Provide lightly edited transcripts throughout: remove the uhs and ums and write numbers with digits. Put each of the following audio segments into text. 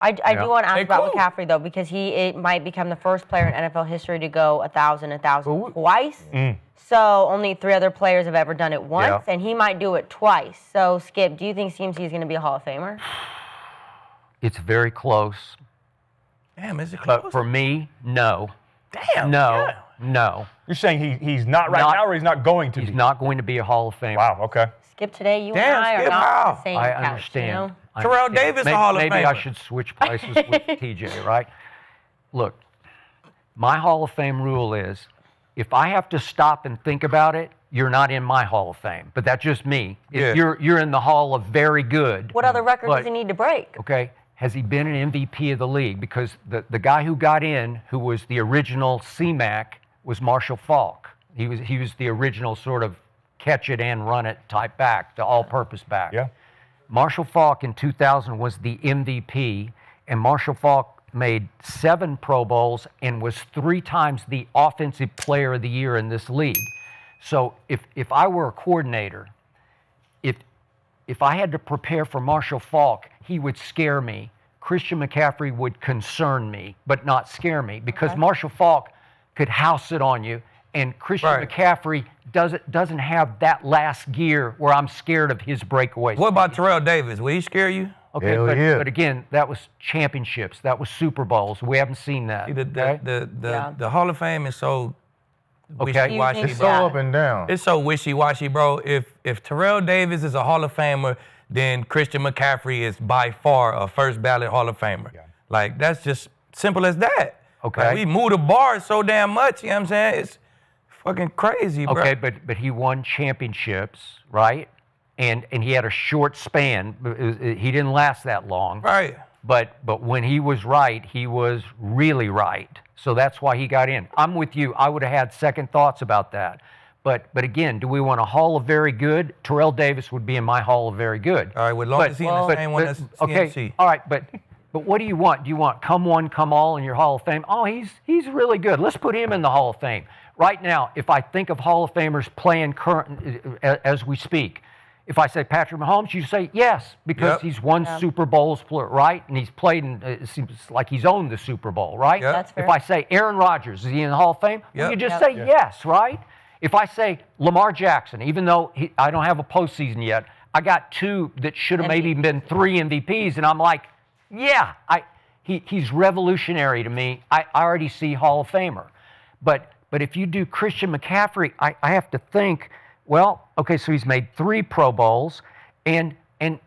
I do want to ask about McCaffrey, though, because he might become the first player in NFL history to go 1,000 twice. So only 3 other players have ever done it once, and he might do it twice. So, Skip, do you think CMC is going to be a Hall of Famer? It's very close. Damn, is it close? But for me, no. Damn. No. You're saying he's not now, or he's not going to be? He's not going to be a Hall of Famer. Wow, okay. Skip, today you and I are not on the same I couch, understand. you know? Terrell Davis, a Hall of Famer. Maybe I should switch places with TJ, right? Look, my Hall of Fame rule is, if I have to stop and think about it, you're not in my Hall of Fame. But that's just me. If you're in the Hall of very good. What other record does he need to break? Okay. Has he been an MVP of the league? Because the guy who got in, who was the original C-Mac, was Marshall Faulk. He was the original sort of catch it and run it type back, the all-purpose back. Yeah. Marshall Faulk in 2000 was the MVP, and Marshall Faulk made 7 Pro Bowls and was 3 times the Offensive Player of the Year in this league. So if I were a coordinator, if I had to prepare for Marshall Faulk, he would scare me. Christian McCaffrey would concern me, but not scare me, because Marshall Faulk could house it on you, and Christian McCaffrey doesn't have that last gear where I'm scared of his breakaways. What about Terrell Davis? Will he scare you? Okay, but again, that was championships. That was Super Bowls. We haven't seen that. See, the Hall of Fame is so wishy-washy. It's so up and down. It's so wishy-washy, bro. If Terrell Davis is a Hall of Famer, then Christian McCaffrey is by far a first ballot Hall of Famer. Yeah. Like, that's just simple as that. Okay. Like, we move the bar so damn much, you know what I'm saying? It's fucking crazy, bro. Okay, but he won championships, right? And he had a short span. He didn't last that long. Right. But when he was right, he was really right. So that's why he got in. I'm with you. I would have had second thoughts about that. But again, do we want a Hall of Very Good? Terrell Davis would be in my Hall of Very Good. All right, well, long as he's in the same one as CMC. Okay, all right, but what do you want? Do you want come one, come all in your Hall of Fame? Oh, he's really good. Let's put him in the Hall of Fame. Right now, if I think of Hall of Famers playing current as we speak, if I say Patrick Mahomes, you say yes, because he's won Super Bowls, right? And he's played, it seems like he's owned the Super Bowl, right? Yep. That's fair. If I say Aaron Rodgers, is he in the Hall of Fame? Well, you just say yes, right? If I say Lamar Jackson, even though I don't have a postseason yet, I got 2 that should have maybe been 3 MVPs, and I'm like, yeah, he's revolutionary to me. I already see Hall of Famer. But if you do Christian McCaffrey, I have to think, well, okay, so he's made 3 Pro Bowls, and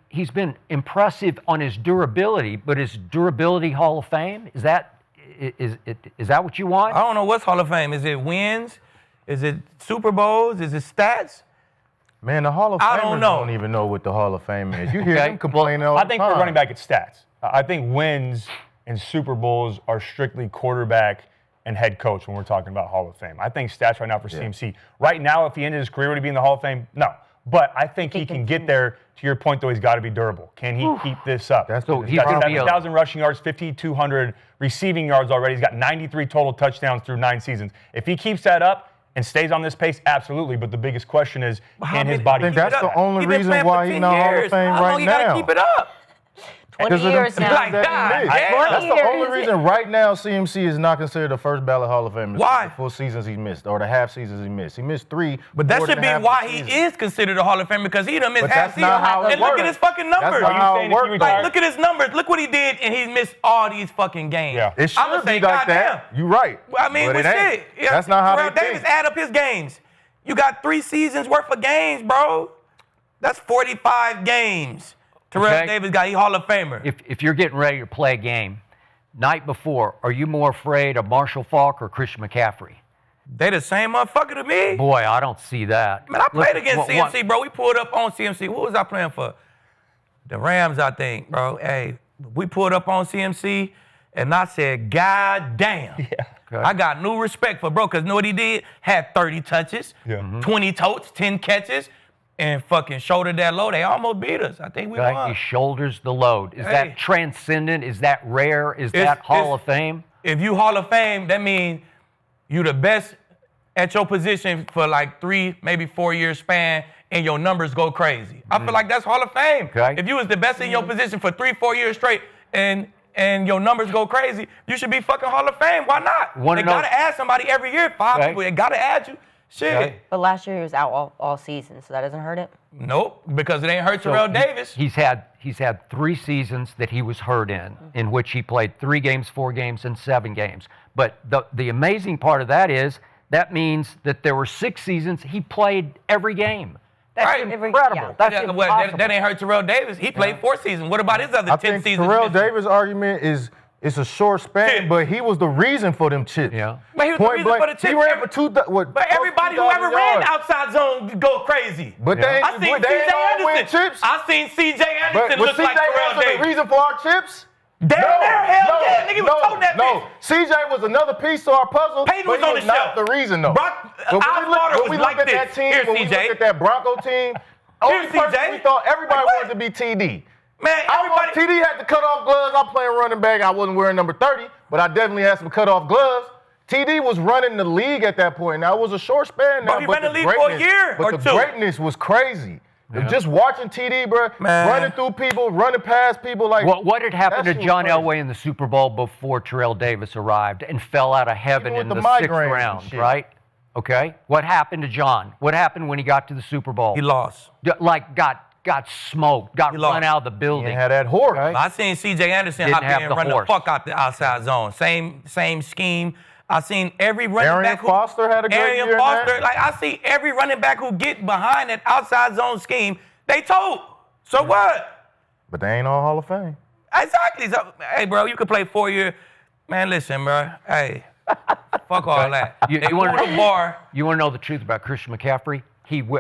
he's been impressive on his durability, but is durability Hall of Fame? Is that what you want? I don't know what's Hall of Fame. Is it wins? Is it Super Bowls? Is it stats? Man, the Hall of Famers don't even know what the Hall of Fame is. You hear them complaining all the time. I think for running back, it's stats. I think wins and Super Bowls are strictly quarterback and head coach when we're talking about Hall of Fame. I think stats right now for CMC. Right now, if he ended his career, would he be in the Hall of Fame? No. But I think he can get there. To your point, though, he's got to be durable. Can he keep this up? He's got 7,000 rushing yards, 5,200 receiving yards already. He's got 93 total touchdowns through 9 seasons. If he keeps that up and stays on this pace, absolutely. But the biggest question is, can his body keep it up? That's the only reason why he's in the Hall of Fame right now. You got to keep it up. 20 years now. Like, God, that's the only reason right now CMC is not considered the first ballot Hall of Famer. Why? The full seasons he missed, or the half seasons he missed. He missed 3. But that should be why he is considered a Hall of Famer, because he done missed half season. And look at his fucking numbers. That's not how it works. Like, look at his numbers. Look what he did, and he missed all these fucking games. Yeah. It should be like that. You're right. I mean, but well, shit. Yeah, that's not how Terrell they Davis think. add up his games. You got 3 seasons worth of games, bro. That's 45 games. Terrell Davis got Hall of Famer. If you're getting ready to play a game, night before, are you more afraid of Marshall Faulk or Christian McCaffrey? They the same motherfucker to me. Boy, I don't see that. Man, I played against CMC, bro. We pulled up on CMC. What was I playing for? The Rams, I think, bro. Hey, we pulled up on CMC, and I said, God damn. Yeah. Okay. I got new respect for bro, because you know what he did? Had 30 touches, 20 totes, 10 catches, and fucking shouldered that load. They almost beat us. I think we won. He shoulders the load. Is that transcendent? Is that rare? Is that Hall of Fame? If you Hall of Fame, that means you the best at your position for like 3, maybe 4 year span, and your numbers go crazy. I feel like that's Hall of Fame. Okay. If you was the best in your position for 3, 4 years straight, and and your numbers go crazy, you should be fucking Hall of Fame. Why not? They got to add somebody every year. 5 people, they got to add you. Shit. Okay. But last year he was out all season, so that doesn't hurt it? Nope, because it ain't hurt Terrell Davis. He's had 3 seasons that he was hurt in which he played 3 games, 4 games, and 7 games. But the amazing part of that is that means that there were 6 seasons he played every game. That's incredible. Yeah. That's impossible. That ain't hurt Terrell Davis. He played 4 seasons. What about his other 10 seasons? Terrell Davis' argument is it's a short span, but he was the reason for them chips. Yeah. But he was the reason for the chips. He ran for But everybody who ever ran outside zone go crazy. But they ain't win chips. I seen C.J. Anderson look like Terrell Davis. The reason for our chips? Hell yeah, nigga was toting that bitch. C.J. was another piece to our puzzle. Peyton was on the not shelf. The reason though. When we looked at that team, when we looked at that Bronco team, only person we thought everybody wanted to be TD. Man, TD had the cutoff gloves. I'm playing running back. I wasn't wearing number 30, but I definitely had some cutoff gloves. TD was running the league at that point. Now, it was a short span. But he ran the league for a year or 2. But the greatness was crazy. Yeah. Just watching TD, bro, running through people, running past people. Like what had happened to John Elway in the Super Bowl before Terrell Davis arrived and fell out of heaven in the 6th round, right? Okay. What happened to John? What happened when he got to the Super Bowl? He lost. Like got smoked, got run out of the building. He had that horse. Okay? I seen C.J. Anderson hop in and run the fuck out the outside zone. Same scheme. I seen every running back. Arian Foster had a great year. Like I see every running back who get behind that outside zone scheme, they told. So what? But they ain't all Hall of Fame. Exactly. So, hey, bro, you could play 4 years. Man, listen, bro. Hey, fuck all that. You want to know the truth about Christian McCaffrey?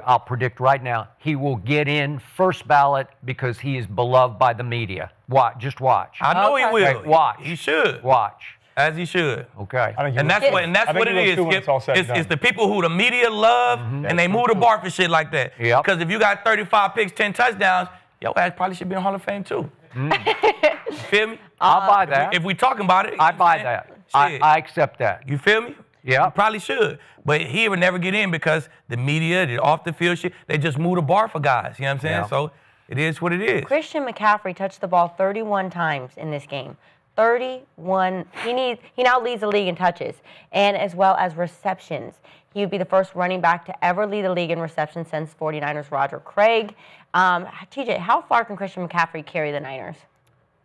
I'll predict right now, he will get in first ballot because he is beloved by the media. Just watch. I know he will. Right, watch. He should. Watch. As he should. Okay. And that's what it is, Skip. It's the people who the media love, and they move the bar for shit like that. Yep. Because if you got 35 picks, 10 touchdowns, your ass probably should be in Hall of Fame too. You feel me? I'll buy that. If we talking about it. I buy that. I accept that. You feel me? Yeah. You probably should. But he would never get in because the media, the off the field shit, they just move the bar for guys. You know what I'm saying? Yeah. So it is what it is. Christian McCaffrey touched the ball 31 times in this game. 31. He now leads the league in touches and as well as receptions. He would be the first running back to ever lead the league in receptions since 49ers Roger Craig. TJ, how far can Christian McCaffrey carry the Niners?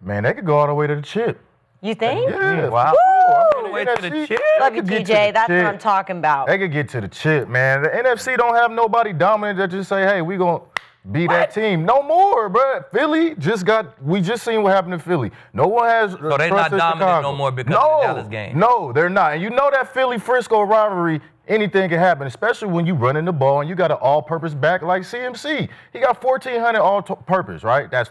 Man, they could go all the way to the chip. You think? Yeah. Wow. All the way to the chip. Love you, TJ. That's what I'm talking about. They could get to the chip, man. The NFC don't have nobody dominant that just say, hey, we going to be that team. No more, bro. Philly we just seen what happened to Philly. No one has So they're not dominant no more because of the Dallas game. No, they're not. And you know that Philly-Frisco rivalry, anything can happen, especially when you running the ball and you got an all-purpose back like CMC. He got 1,400 all-purpose, right? That's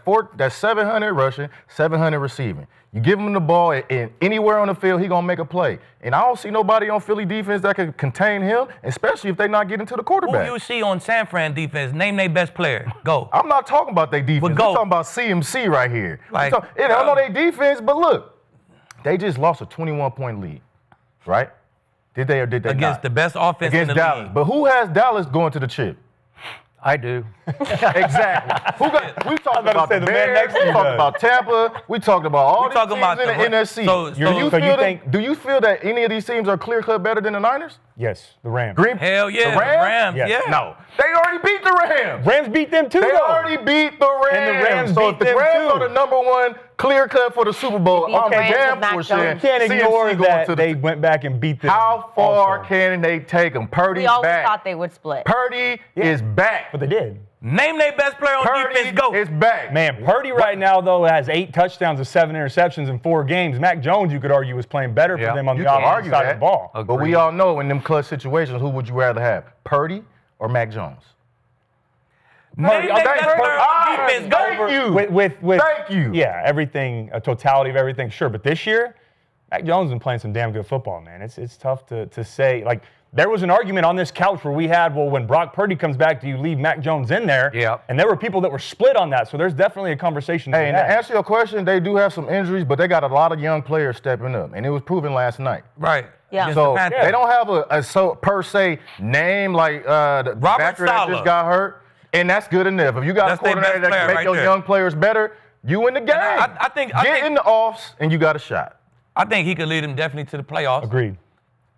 700 rushing, 700 receiving. You give him the ball, and anywhere on the field, he gonna make a play. And I don't see nobody on Philly defense that can contain him, especially if they not getting to the quarterback. Who you see on San Fran defense? Name their best player. Go. I'm not talking about their defense. I'm talking about CMC right here. I don't know their defense, but look, they just lost a 21-point lead, right? Did they or did they not? Against the best offense in the Dallas. league. But who has Dallas going to the chip? I do. Exactly. We talked about the Bears. We talked about Tampa. We talked about all these teams in the NFC. Do you feel that any of these teams are clear-cut better than the Niners? Yes, the Rams. Hell yeah, the Rams. Yes. Yeah. No, they already beat the Rams. Rams beat them too. They already beat the Rams. And the Rams so beat if the them Rams too. are the number one clear cut for the Super Bowl, I'm damn for sure. You can't ignore that they went back and beat them. How far can they take them? Purdy's back. We always thought they would split. Purdy is back. But they did. Name their best player on defense. Go. Is back. Man, Purdy right now, though, has 8 touchdowns and 7 interceptions in 4 games. Mac Jones, you could argue, was playing better for them on the offensive side of the ball. But we all know in them clutch situations, who would you rather have, Purdy or Mac Jones? Name their best player on defense. Go. Thank you. Yeah, everything, a totality of everything, sure. But this year, Mac Jones has been playing some damn good football, man. It's tough to say. Like, there was an argument on this couch where we had, well, when Brock Purdy comes back, do you leave Mac Jones in there? Yeah. And there were people that were split on that, so there's definitely a conversation to Hey, and to answer your question, they do have some injuries, but they got a lot of young players stepping up, and it was proven last night. Right. Yeah. So they don't have a per se name like the backer that just got hurt, and that's good enough. If you got a coordinator that can make your young players better, you in the game. I think in the offs, and you got a shot. I think he could lead them definitely to the playoffs. Agreed.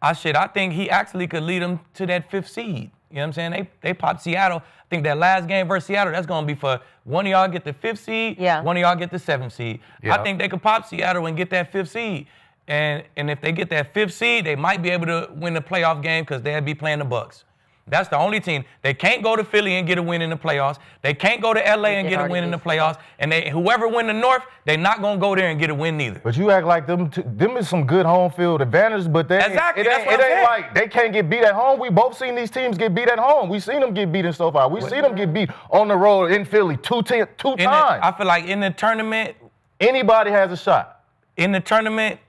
I think he actually could lead them to that 5th seed. You know what I'm saying? They popped Seattle. I think that last game versus Seattle, that's going to be for one of y'all get the 5th seed, one of y'all get the 7th seed. Yeah. I think they could pop Seattle and get that 5th seed. And if they get that 5th seed, they might be able to win the playoff game because they'll be playing the Bucks. That's the only team. They can't go to Philly and get a win in the playoffs. They can't go to LA and get a win in the playoffs. And whoever win the North, they're not going to go there and get a win neither. But you act like them is some good home field advantages, but it ain't like they can't get beat at home. We both seen these teams get beat at home. We seen them get beat in SoFi. We seen them get beat on the road in Philly two times. I feel like in the tournament, anybody has a shot. In the tournament,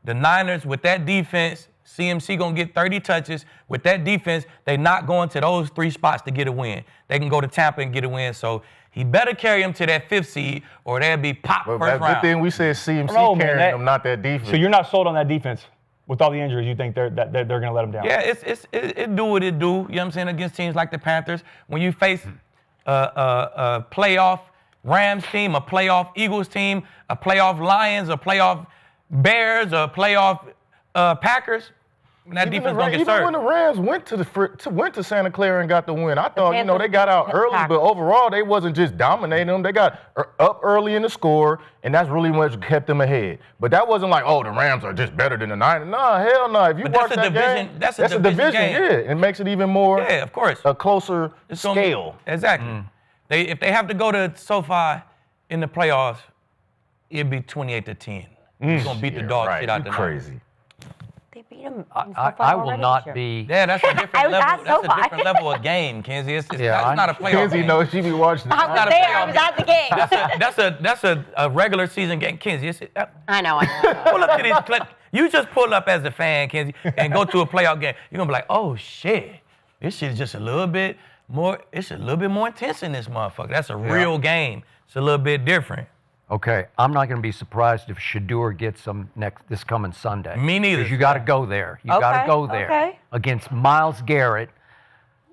the Niners with that defense, CMC gonna get 30 touches. With that defense, they not going to those 3 spots to get a win. They can go to Tampa and get a win. So he better carry them to that 5th seed, or they'll be popped first round. Good thing we said CMC carrying them, not that defense. So you're not sold on that defense with all the injuries. You think they're gonna let them down? Yeah, it do what it do. You know what I'm saying? Against teams like the Panthers, when you face a playoff Rams team, a playoff Eagles team, a playoff Lions, a playoff Bears, a playoff Packers. That defense gonna get served. Even when the Rams went to Santa Clara and got the win, I thought they got out early, but overall they wasn't just dominating them. They got up early in the score, and that's really what kept them ahead. But that wasn't like, the Rams are just better than the Niners. Nah, hell no. If you watch that game, that's a division game. Yeah, it makes it even more. Yeah, of course. A closer scale. Exactly. If they have to go to SoFi in the playoffs, it'd be 28-10. He's gonna beat the dog shit out the Niners. Crazy. They beat him. I will not be. Yeah, that's a different level. That's a different level of game, Kenzie. It's not a playoff Kenzie game. knows she be watching. I was there. I was at the game. That's a regular season game, Kenzie. I know. Pull up to these clips. You just pull up as a fan, Kenzie, and go to a playoff game. You're gonna be like, oh shit, this shit is just a little bit more. It's a little bit more intense in this motherfucker. That's a real game. It's a little bit different. Okay, I'm not going to be surprised if Shedeur gets them this coming Sunday. Me neither. Because you got to go there. You got to go there against Myles Garrett,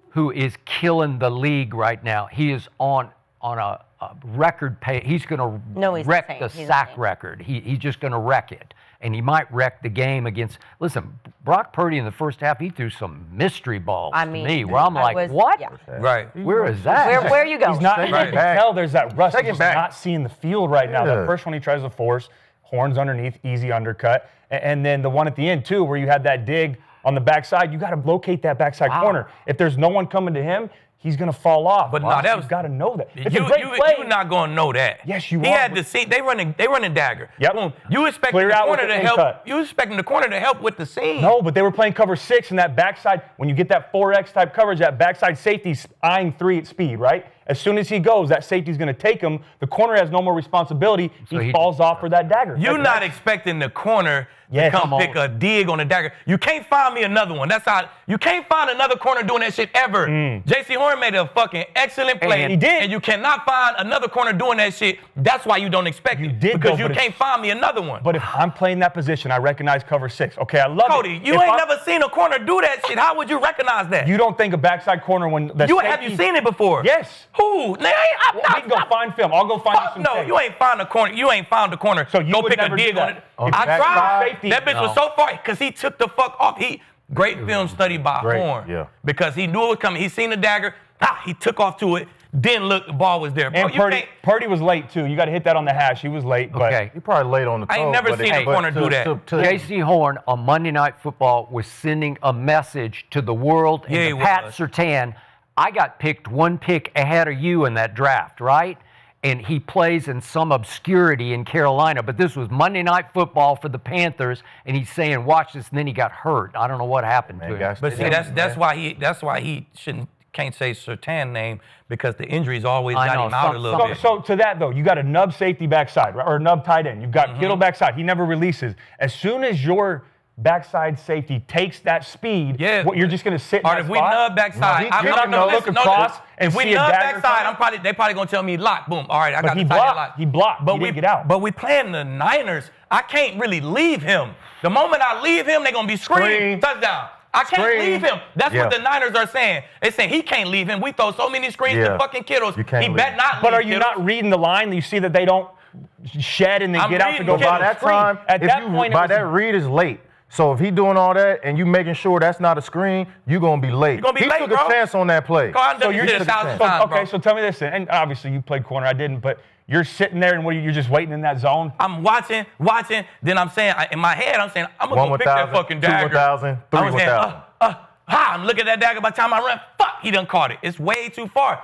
who is killing the league right now. He is on a record pace. He's going to wreck the sack record. He's just going to wreck it. And he might wreck the game against. Listen, Brock Purdy in the first half, he threw some mystery balls to me where I'm like, what? Yeah. Right. Where is that? Where you go? He's not. You can tell there's that rust. He's back. not seeing the field right now. The first one he tries to force, horns underneath, easy undercut, and then the one at the end too, where you had that dig on the backside. You got to locate that backside corner. If there's no one coming to him, he's going to fall off. But you've got to know that. It's a great play. You're not going to know that. Yes, you are. He had to see. They running dagger. Yep. Boom. You expecting the corner to help. You expecting the corner to help with the seam. No, but they were playing cover 6, and that backside, when you get that 4X type coverage, that backside safety's eyeing 3 at speed, right? As soon as he goes, that safety's going to take him. The corner has no more responsibility. So he falls off for that dagger. You're not expecting the corner to come pick a dig on the dagger. You can't find me another one. That's how. You can't find another corner doing that shit ever. J.C. Horn made a fucking excellent play. And he did. And you cannot find another corner doing that shit. That's why you don't expect it. Because you can't find me another one. But if I'm playing that position, I recognize cover 6. Okay, I love it. Cody, you ain't never seen a corner do that shit. How would you recognize that? You don't think a backside corner when the safety... Have you seen it before? Yes. Who? We can go find film. I'll go find you some tape. You ain't found the corner. You ain't found the corner. So you go would pick never a dig do on that. it. I tried. That bitch was so far because he took the fuck off. Great film study by Horn. Yeah. Because he knew it was coming. He seen the dagger. He took off to it. Didn't look. The ball was there. And Purdy was late too. You got to hit that on the hash. He was late. Okay. He probably late on the toe. I ain't never seen a corner do that. J.C. Horn on Monday Night Football was sending a message to the world and to Pat Surtain. I got picked 1 pick ahead of you in that draft, right? And he plays in some obscurity in Carolina. But this was Monday Night Football for the Panthers, and he's saying, "Watch this," and then he got hurt. I don't know what happened to him. But see, that's why he can't say Surtain name because the injuries always got him out a little bit. So to that though, you got a nub safety backside, right? Or a nub tight end. You've got Kittle backside. He never releases. As soon as your backside safety takes that speed, you're just going to sit in that spot? Or if we nub backside, you're not going to look across and see a dagger. If we nub backside, they probably going to tell me lock. Boom. All right, I got the tight end lock. He blocked. He didn't get out. But we playing the Niners. I can't really leave him. The moment I leave him, they're going to be screaming, touchdown. I can't Screen. leave him. That's Yeah. what the Niners are saying. They're saying he can't leave him. We throw so many screens Yeah. to fucking Kittles. You can't He leave bet him. not leave But are you Kittles. not reading the line? You see that they don't shed and then I'm get out to reading go Kittles. get By the that screen. time, At if that you, point, by it was that read is late. So if he doing all that and you making sure that's not a screen, you're gonna be late. You're gonna be he late, took bro. a chance on that play. Go out there, you did it took 1,000 chance. times, okay, bro. so tell me this, and obviously you played corner, I didn't, but you're sitting there and you're just waiting in that zone. I'm watching. Then I'm saying, in my head, I'm saying, I'm going to go pick that 1,000, fucking 2 dagger. 1,000, 3 I'm saying, 1,000. I'm looking at that dagger. By the time I run, fuck, he done caught it. It's way too far.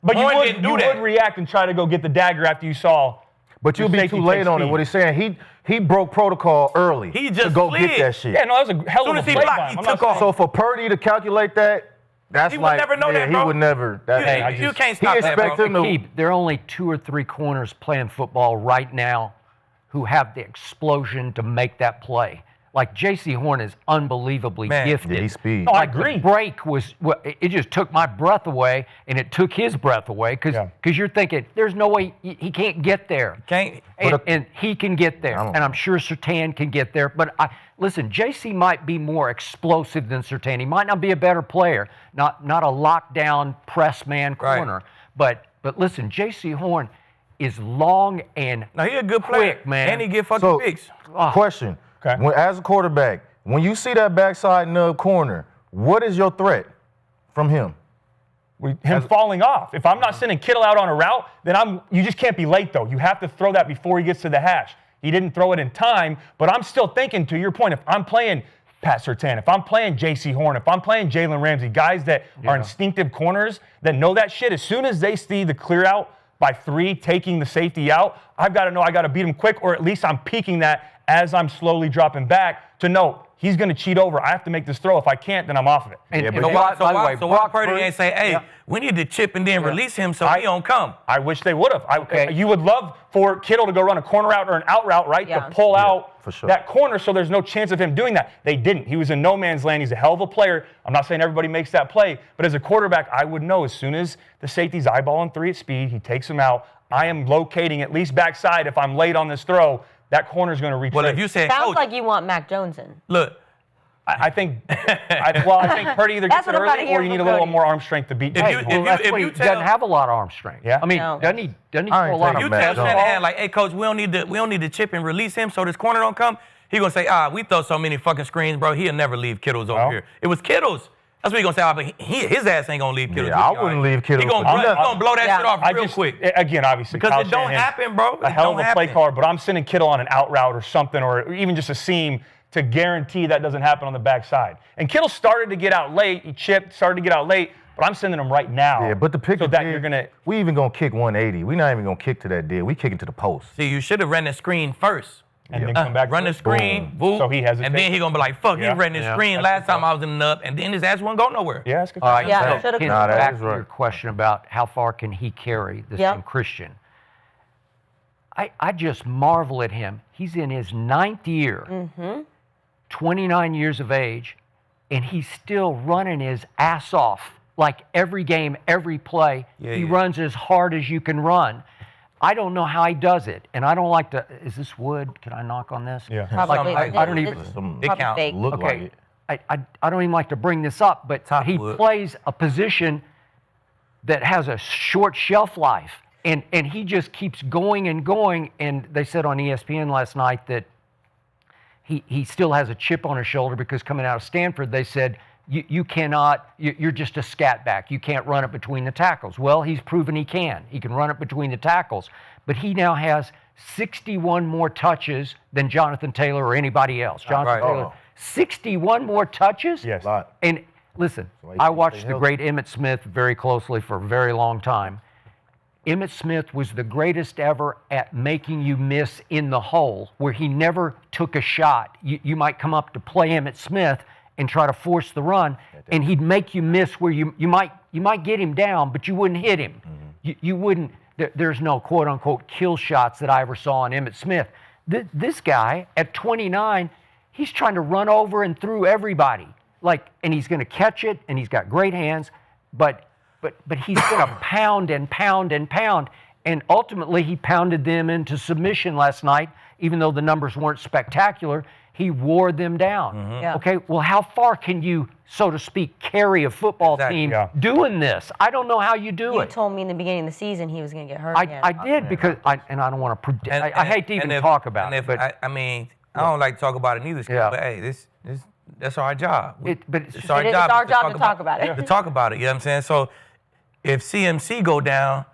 But you Horn would, didn't do you that. would react and try to go get the dagger after you saw. But you'll the be safety too late takes on it. speed. What he's saying, he broke protocol early He just to go slid. get that shit. Yeah, no, that was a hell Soon of as a he play blocked, by he him. I'm not took off. saying- So for Purdy to calculate that, that's He would like never know that, he bro. would never. That, You- I you just- can't he stop that, bro. expect him to. Keep, there are only 2 or 3 corners playing football right now who have the explosion to make that play. Like J.C. Horn is unbelievably Man. gifted. Yeah, he's speed. No, I Like, agree. The break was, it just took my breath away, and it took his breath away because Yeah. you're thinking, there's no way he can't get there. Can't. And he can get there, and I'm sure Surtain can get there. But listen, JC might be more explosive than Surtain. He might not be a better player, not a lockdown press man corner. But listen, JC Horn is long and No, he a good player, quick, man. And he get fucking So, picks. question: Okay. as a quarterback, when you see that backside nub corner, what is your threat from him? Him falling off. If I'm not sending Kittle out on a route, then you just can't be late, though. You have to throw that before he gets to the hash. He didn't throw it in time, but I'm still thinking, to your point, if I'm playing Pat Surtain, if I'm playing J.C. Horn, if I'm playing Jalen Ramsey, guys that are instinctive corners that know that shit, as soon as they see the clear out by 3, taking the safety out, I've got to know I got to beat him quick, or at least I'm peeking that as I'm slowly dropping back to know he's going to cheat over. I have to make this throw. If I can't, then I'm off of it. And, Yeah, and but by the why way, Brock Purdy Purdy ain't say, hey, we need to chip and then release him so he don't come? I wish they would have. Okay. You would love for Kittle to go run a corner route or an out route, right? Yeah. To pull out for sure. that corner so there's no chance of him doing that. They didn't. He was in no man's land. He's a hell of a player. I'm not saying everybody makes that play, but as a quarterback, I would know as soon as the safety's eyeballing 3 at speed, he takes him out. I am locating at least backside if I'm late on this throw. That corner's going to reach. Well, if you say, Sounds coach, like you want Mac Jones in. look, I think Purdy either That's gets it what I'm about to early hear or you from need a little Cody. more arm strength to beat. If Hey, you- well, that's if why you he tell- doesn't have a lot of arm strength. Yeah. I mean, No. doesn't he I throw a ain't lot taking you of Mac tell Jones. Shanahan, like, hey, coach, we don't need to chip and release him so this corner don't come. He gonna say, we throw so many fucking screens, bro. He'll never leave Kittles over Well. here. It was Kittles. That's what he gonna say. But his ass ain't gonna leave Kittles. Yeah, I wouldn't leave Kittles He gonna, for he nothing. gonna blow that Yeah. shit off real quick. Again, obviously, Because Kyle it don't Shanahan, happen, bro. A It hell of don't a play happen. caller, but I'm sending Kittle on an out route or something, or even just a seam to guarantee that doesn't happen on the backside. And Kittle started to get out late. He chipped, started to get out late, but I'm sending him right now. Yeah, but the pick so is that big. you're gonna. We even gonna kick 180. We not even gonna kick to that deal. We kicking to the post. See, you should have ran the screen first. And then come back. Run to the it. screen, Boom. whoop, So he hesitates. and then he gonna be like, fuck, Yeah. he ran the Yeah. screen That's last good time I was in the up, and then his ass wasn't going nowhere. Yeah, that's good. All right, Yeah, so should've Ken, Nah, that back is to right. your question about how far can he carry this Yeah. thing, Christian. I just marvel at him. He's in his 9th year, 29 years of age, and he's still running his ass off. Like every game, every play, he runs as hard as you can run. I don't know how he does it, and I don't like to. Is this wood? Can I knock on this? Yeah. Probably. I don't even. Some It Probably count. fake. look like Okay, it. I don't even like to bring this up, but Top he wood. plays a position that has a short shelf life, and he just keeps going and going. And they said on ESPN last night that he still has a chip on his shoulder because coming out of Stanford, they said you cannot. You're just a scat back. You can't run it between the tackles. Well, he's proven he can. He can run it between the tackles, but he now has 61 more touches than Jonathan Taylor or anybody else. Jonathan Right. Taylor, 61 more touches. Yes. Lot. And listen, why you I can't watched stay the healthy. great Emmett Smith very closely for a very long time. Emmett Smith was the greatest ever at making you miss in the hole, where he never took a shot. You might come up to play Emmett Smith and try to force the run, and he'd make you miss where you might get him down, but you wouldn't hit him. You wouldn't. There's no quote unquote kill shots that I ever saw on Emmett Smith. This guy at 29, he's trying to run over and through everybody, and he's going to catch it, and he's got great hands, but he's going to pound and pound and pound, and ultimately he pounded them into submission last night even though the numbers weren't spectacular, he wore them down. Yeah. Okay, well, how far can you, so to speak, carry a football team doing this? I don't know how you do You it. told me in the beginning of the season he was going to get hurt. I did because, I don't want to predict. I hate to even talk about it. But I mean, I don't like to talk about it neither, Skip, but hey, that's our job. It's our job to talk about it. To talk about it, you know what I'm saying? So if CMC go down,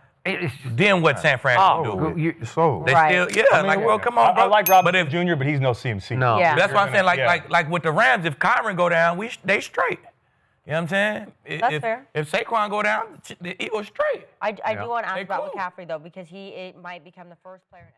then what San Fran do? So They still, well, come on, bro. I like Robert Jr., but he's no CMC. No. Yeah. That's why I'm saying, like with the Rams, if Kyron go down, they straight. You know what I'm saying? That's fair. If Saquon go down, the Eagles straight. I do want to ask about McCaffrey, though, because it might become the first player in